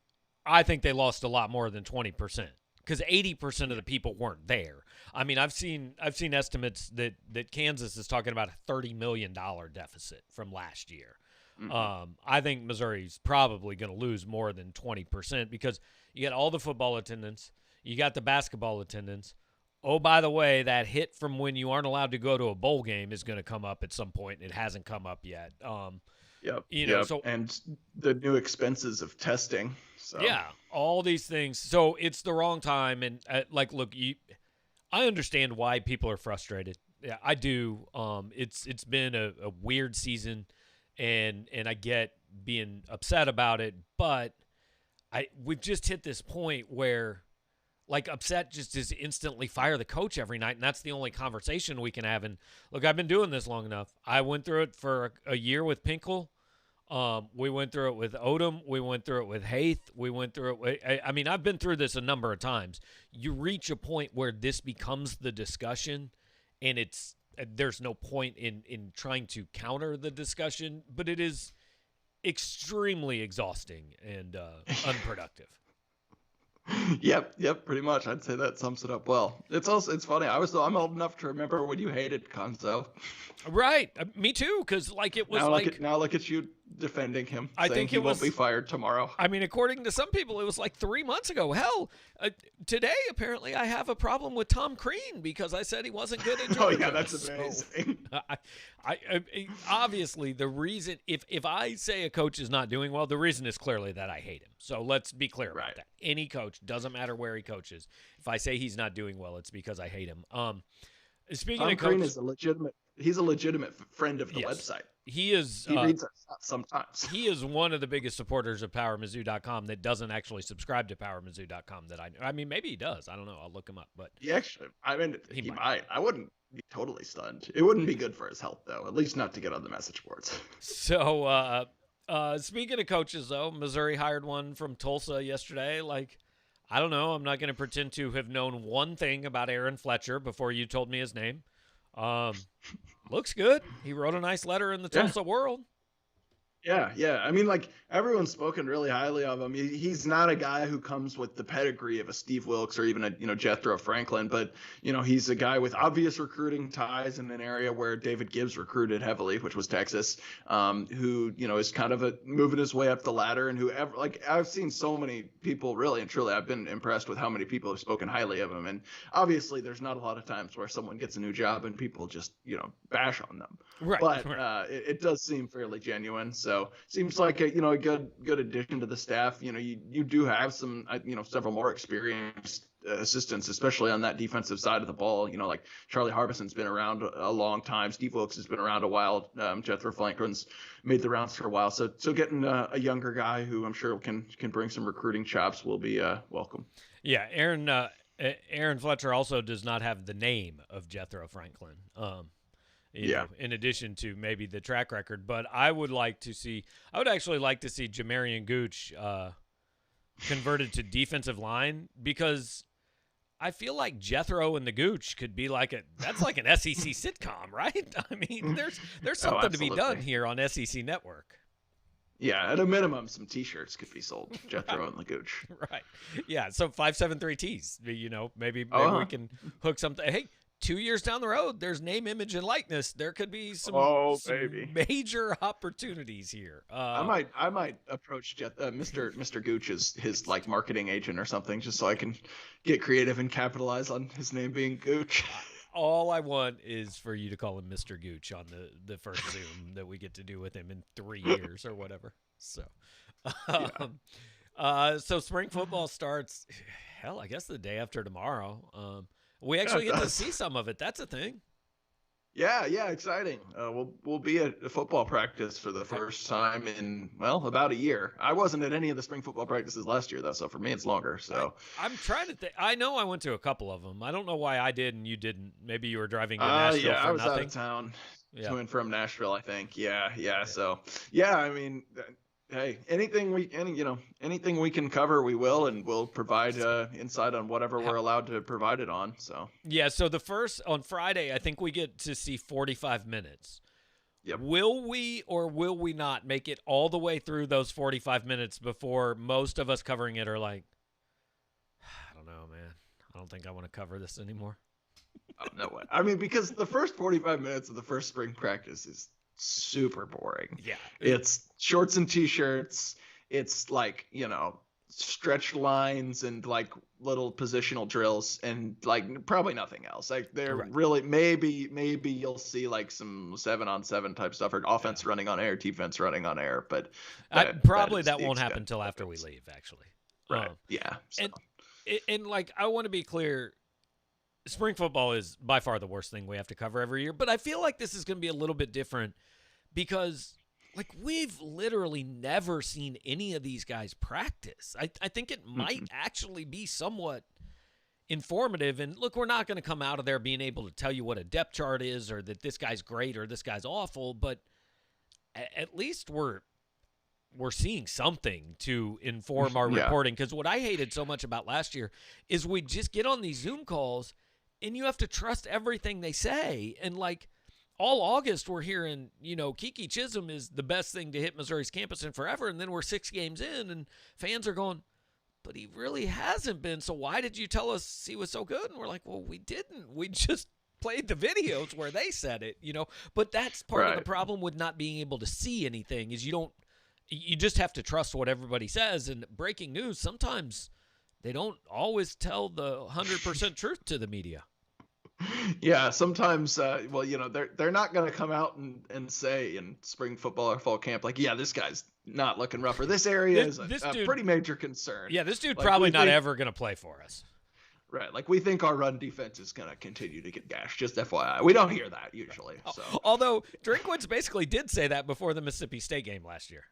I think they lost a lot more than 20%. Because 80% of the people weren't there. I mean, I've seen estimates that Kansas is talking about a $30 million deficit from last year. Mm-hmm. I think Missouri's probably going to lose more than 20% because you got all the football attendance, you got the basketball attendance. Oh, by the way, that hit from when you aren't allowed to go to a bowl game is going to come up at some point. It hasn't come up yet. So and the new expenses of testing. So. Yeah, all these things. So it's the wrong time. And look, I understand why people are frustrated. Yeah, I do. It's been a weird season, and I get being upset about it. But we've just hit this point where, like, upset just is instantly fire the coach every night, and that's the only conversation we can have. And look, I've been doing this long enough. I went through it for a year with Pinkel. We went through it with Odom. We went through it with Haith. We went through it. I mean, I've been through this a number of times. You reach a point where this becomes the discussion, and there's no point in trying to counter the discussion, but it is extremely exhausting and unproductive. Yep, pretty much. I'd say that sums it up well. It's funny. I'm old enough to remember when you hated Conzo. Right, me too. Because it was now look at you defending him. I think he won't be fired tomorrow. I mean, according to some people, it was 3 months ago. Hell, today apparently I have a problem with Tom Crean because I said he wasn't good at Georgia. Oh yeah, that's amazing. So, I obviously the reason if I say a coach is not doing well, the reason is clearly that I hate him. So let's be clear about that. Any coach, doesn't matter where he coaches. If I say he's not doing well, it's because I hate him. Speaking Tom of Crean coach, he's a legitimate friend of the website. He is. He reads our stuff sometimes. He is one of the biggest supporters of PowerMizzou.com that doesn't actually subscribe to PowerMizzou.com. I mean, maybe he does. I don't know. I'll look him up. But he might. I wouldn't be totally stunned. It wouldn't be good for his health, though. At least not to get on the message boards. So, speaking of coaches, though, Missouri hired one from Tulsa yesterday. I don't know. I'm not going to pretend to have known one thing about Aaron Fletcher before you told me his name. Looks good. He wrote a nice letter in the Tulsa World. Yeah. I mean, everyone's spoken really highly of him. He's not a guy who comes with the pedigree of a Steve Wilkes or even a Jethro Franklin, but he's a guy with obvious recruiting ties in an area where David Gibbs recruited heavily, which was Texas. Who is kind of moving his way up the ladder, and whoever I've seen so many people really and truly. I've been impressed with how many people have spoken highly of him, and obviously there's not a lot of times where someone gets a new job and people just bash on them. Right. But it does seem fairly genuine. So seems like a good addition to the staff. You do have some several more experienced assistants, especially on that defensive side of the ball. Like Charlie Harbison's been around a long time. Steve Wilkes has been around a while. Jethro Franklin's made the rounds for a while. So getting a younger guy who I'm sure can bring some recruiting chops will be welcome. Yeah, Aaron Fletcher also does not have the name of Jethro Franklin. You know, in addition to maybe the track record, but I would actually like to see Jamarian Gooch converted to defensive line, because I feel like Jethro and the Gooch could be that's like an SEC sitcom, right? I mean, there's something to be done here on SEC Network. Yeah, at a minimum, some T-shirts could be sold. Jethro and the Gooch. Right. Yeah. So 573 T's. Maybe we can hook something. Hey, 2 years down the road, there's name, image, and likeness. There could be some major opportunities here. I might approach Mr. Gooch as his like marketing agent or something, just so I can get creative and capitalize on his name being Gooch. All I want is for you to call him Mr. Gooch on the first Zoom that we get to do with him in 3 years or whatever. So, so spring football starts, hell, I guess the day after tomorrow. We actually get to see some of it. That's a thing. Yeah, exciting. We'll be at football practice for the first time in about a year. I wasn't at any of the spring football practices last year though, so for me it's longer. So I'm trying to think. I know I went to a couple of them. I don't know why I did and you didn't. Maybe you were driving to Nashville for I was nothing. out of town to and from Nashville, I think. Yeah. So I mean, hey, anything we can cover, we will, and we'll provide insight on whatever we're allowed to provide it on. So yeah, so on Friday, I think we get to see 45 minutes. Yep. Will we or will we not make it all the way through those 45 minutes before most of us covering it are like, I don't know, man. I don't think I want to cover this anymore. Oh, no way. I mean, because the first 45 minutes of the first spring practice is super boring. Yeah. It's shorts and t-shirts. It's like, stretch lines and like little positional drills and like probably nothing else. Like they're really maybe you'll see like some 7-on-7 type stuff or offense running on air, defense running on air, but that won't happen until after we leave, actually. Right. Yeah. So. And like, I want to be clear, spring football is by far the worst thing we have to cover every year, but I feel like this is going to be a little bit different because, like, we've literally never seen any of these guys practice. I think it might actually be somewhat informative. And look, we're not going to come out of there being able to tell you what a depth chart is or that this guy's great or this guy's awful, but at least we're seeing something to inform our reporting. Because what I hated so much about last year is we just get on these Zoom calls and you have to trust everything they say. And like all August, we're hearing, Kiki Chisholm is the best thing to hit Missouri's campus in forever. And then we're 6 games in and fans are going, but he really hasn't been. So why did you tell us he was so good? And we're like, well, we didn't. We just played the videos where they said it, But that's part of the problem with not being able to see anything is you just have to trust what everybody says. And breaking news, sometimes they don't always tell the 100% truth to the media. Yeah, sometimes, they're not going to come out and say in spring football or fall camp, like, yeah, this guy's not looking rough, or this area is a pretty major concern. Yeah, this dude probably not ever going to play for us. Right, like we think our run defense is going to continue to get gashed, just FYI. We don't hear that usually. So. Although Drinkwitz basically did say that before the Mississippi State game last year.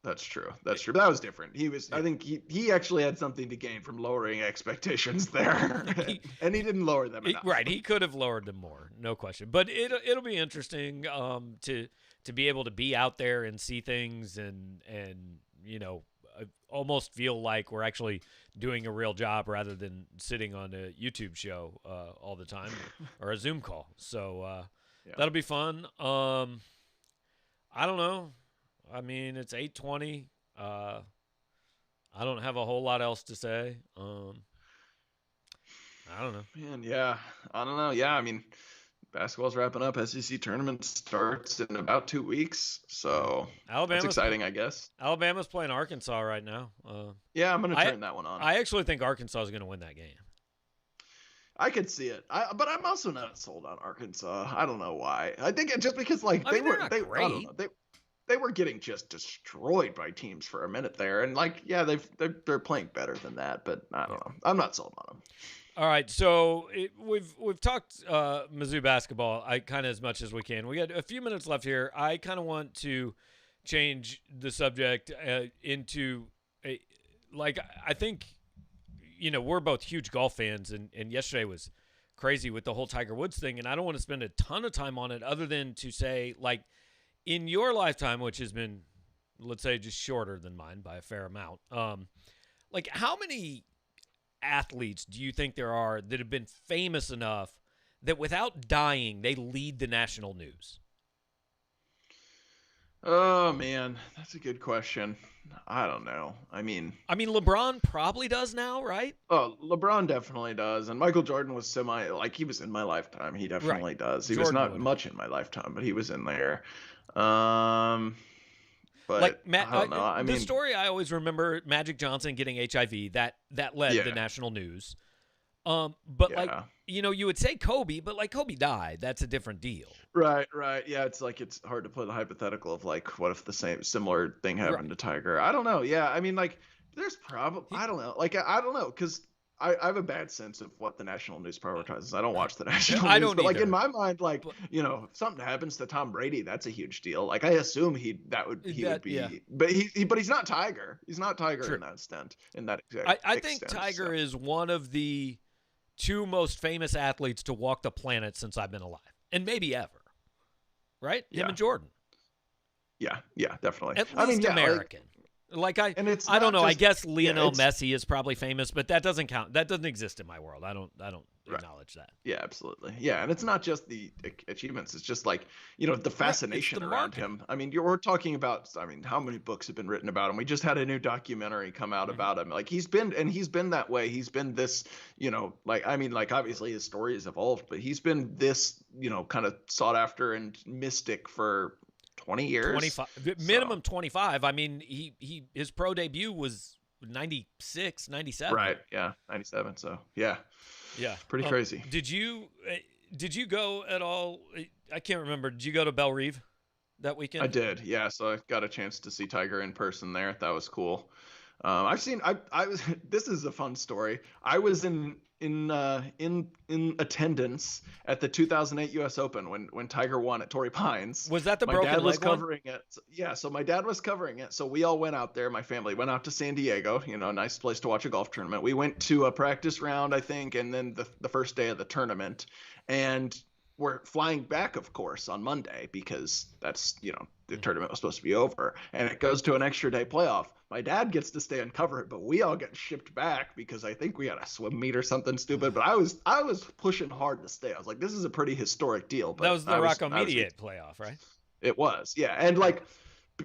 That's true. But that was different. I think he actually had something to gain from lowering expectations there, and he didn't lower them enough. Right, he could have lowered them more, no question. But it'll be interesting to be able to be out there and see things and almost feel like we're actually doing a real job rather than sitting on a YouTube show all the time or a Zoom call. So that'll be fun. I don't know. I mean, it's 8:20. I don't have a whole lot else to say. I don't know. Man, yeah. I don't know. Yeah, I mean, basketball's wrapping up. SEC tournament starts in about 2 weeks. So that's exciting, I guess. Alabama's playing Arkansas right now. Yeah, I'm going to turn that one on. I actually think Arkansas is going to win that game. I could see it. But I'm also not sold on Arkansas. I don't know why. I think it's just because, like, they they were getting just destroyed by teams for a minute there, and like, yeah, they're playing better than that, but I don't know. I'm not sold on them. All right, so we've talked Mizzou basketball kind of as much as we can. We got a few minutes left here. I kind of want to change the subject into I think, we're both huge golf fans, and yesterday was crazy with the whole Tiger Woods thing, and I don't want to spend a ton of time on it other than to say, like, in your lifetime, which has been, let's say, just shorter than mine by a fair amount, like, how many athletes do you think there are that have been famous enough that without dying, they lead the national news? Oh, man, that's a good question. I don't know. I mean, LeBron probably does now, right? Oh, LeBron definitely does. And Michael Jordan was he was in my lifetime. He definitely does. He was not much in my lifetime, but he was in there. But like Matt, I don't know. The story I always remember, Magic Johnson getting HIV, that led the national news. But you would say Kobe, but like Kobe died. That's a different deal. Right. Yeah, it's hard to play the hypothetical of like, what if the similar thing happened to Tiger? I don't know. Yeah, I mean, like, there's probably I don't know. Like, I don't know, because I have a bad sense of what the national news prioritizes. I don't watch the national news. Don't but like, in my mind, like, if something happens to Tom Brady, that's a huge deal. Like, I assume he would be, but he's not Tiger. He's not Tiger in that extent. I think Tiger is one of the two most famous athletes to walk the planet since I've been alive, and maybe ever. Right? Him and Jordan. Yeah, definitely. At least American. I don't know. I guess Lionel Messi is probably famous, but that doesn't count. That doesn't exist in my world. I don't acknowledge that. Yeah, absolutely. Yeah, and it's not just the achievements. It's just like, the fascination around him. I mean, we're talking about, how many books have been written about him? We just had a new documentary come out about him. Like, he's been that way. He's been this, obviously his story has evolved, but he's been this, kind of sought after and mystic for 20 years. 25, minimum 25. I mean, his pro debut was 96, 97. Right. Yeah. 97. So yeah. Pretty crazy. Did you go at all? I can't remember. Did you go to Belle Reve that weekend? I did. Yeah. So I got a chance to see Tiger in person there. That was cool. This is a fun story. I was in attendance at the 2008 U.S. Open when Tiger won at Torrey Pines. Was that the broken leg one? My dad was covering it. Yeah, so my dad was covering it. So we all went out there. My family went out to San Diego. Nice place to watch a golf tournament. We went to a practice round, I think, and then the first day of the tournament. And we're flying back, of course, on Monday because that's, the tournament was supposed to be over. And it goes to an extra day playoff. My dad gets to stay and cover it, but we all get shipped back because I think we had a swim meet or something stupid. But I was pushing hard to stay. I was like, this is a pretty historic deal. But that was the Rocco Mediate playoff, right? It was, yeah. And like,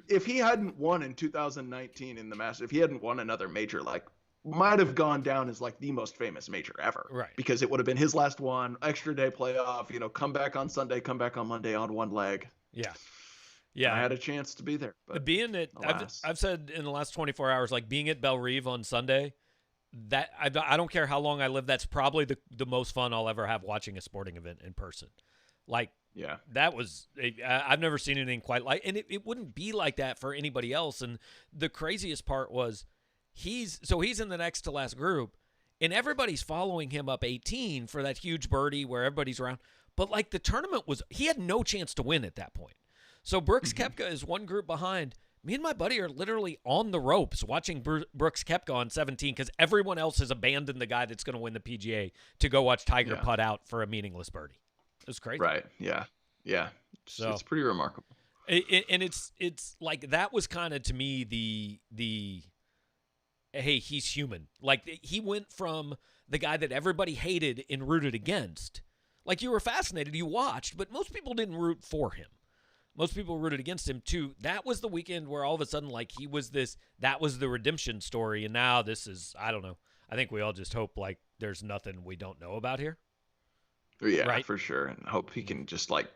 if he hadn't won in 2019 in the Masters, if he hadn't won another major, like, might have gone down as like the most famous major ever, right? Because it would have been his last one, extra day playoff. Come back on Sunday, come back on Monday on one leg. Yeah. I had a chance to be there. But being at, I've said in the last 24 hours, like being at Belle Reve on Sunday, that I don't care how long I live, that's probably the most fun I'll ever have watching a sporting event in person. Like, that was, I've never seen anything quite like, and it wouldn't be like that for anybody else. And the craziest part was he's in the next to last group, and everybody's following him up 18 for that huge birdie where everybody's around. But like the tournament he had no chance to win at that point. So Brooks Koepka is one group behind. Me and my buddy are literally on the ropes watching Brooks Koepka on 17 because everyone else has abandoned the guy that's going to win the PGA to go watch Tiger putt out for a meaningless birdie. It was crazy. Right. Yeah. So it's pretty remarkable. And it's like that was kind of to me the hey, he's human. Like he went from the guy that everybody hated and rooted against. Like you were fascinated, you watched, but most people didn't root for him. Most people rooted against him too. That was the weekend where all of a sudden, like that was the redemption story. And now this is, I don't know. I think we all just hope like there's nothing we don't know about here. Yeah, right? For sure. And hope he can just like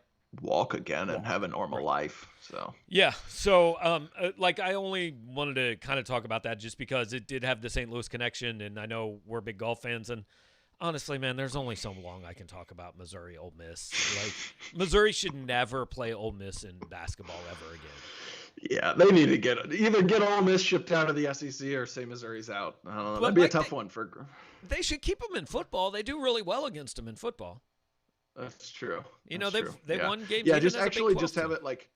walk again and have a normal life. So, yeah. So, like I only wanted to kind of talk about that just because it did have the St. Louis connection. And I know we're big golf fans, and honestly, man, there's only so long I can talk about Missouri Ole Miss. Like, Missouri should never play Ole Miss in basketball ever again. Yeah, they need to either get Ole Miss shipped out of the SEC or say Missouri's out. I don't know. But That'd be a Mike, tough one for. they should keep them in football. They do really well against them in football. That's true. They've won games. Yeah, even just as a Big actually 12 just have team. it like.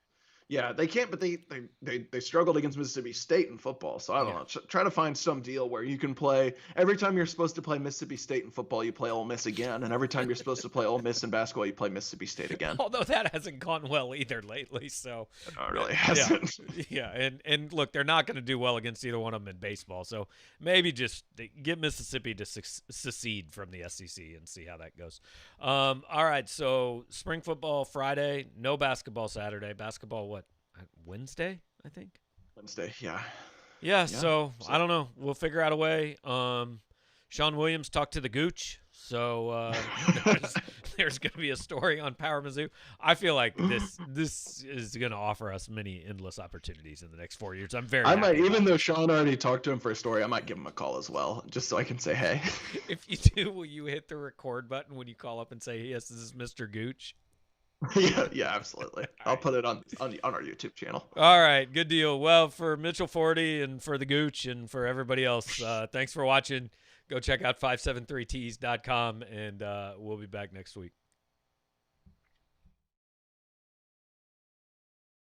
Yeah, they can't, but they struggled against Mississippi State in football. So I don't know. Try to find some deal where you can play every time you're supposed to play Mississippi State in football, you play Ole Miss again, and every time you're supposed to play Ole Miss in basketball, you play Mississippi State again. Although that hasn't gone well either lately. So it really hasn't. Yeah, and look, they're not going to do well against either one of them in baseball. So maybe just get Mississippi to secede from the SEC and see how that goes. All right, so spring football Friday, no basketball Saturday. Basketball what? Wednesday, I think. Wednesday, yeah. Yeah, so I don't know. We'll figure out a way. Sean Williams talked to the Gooch, so there's going to be a story on Power Mizzou. I feel like this is going to offer us many endless opportunities in the next 4 years. I'm very happy even though Sean already talked to him for a story, I might give him a call as well, just so I can say hey. If you do, will you hit the record button when you call up and say, yes, this is Mr. Gooch? Yeah, absolutely. I'll put it on our YouTube channel. All right, good deal. Well, for Mitchell Forde and for the Gooch and for everybody else, thanks for watching. Go check out 573tees.com, and we'll be back next week.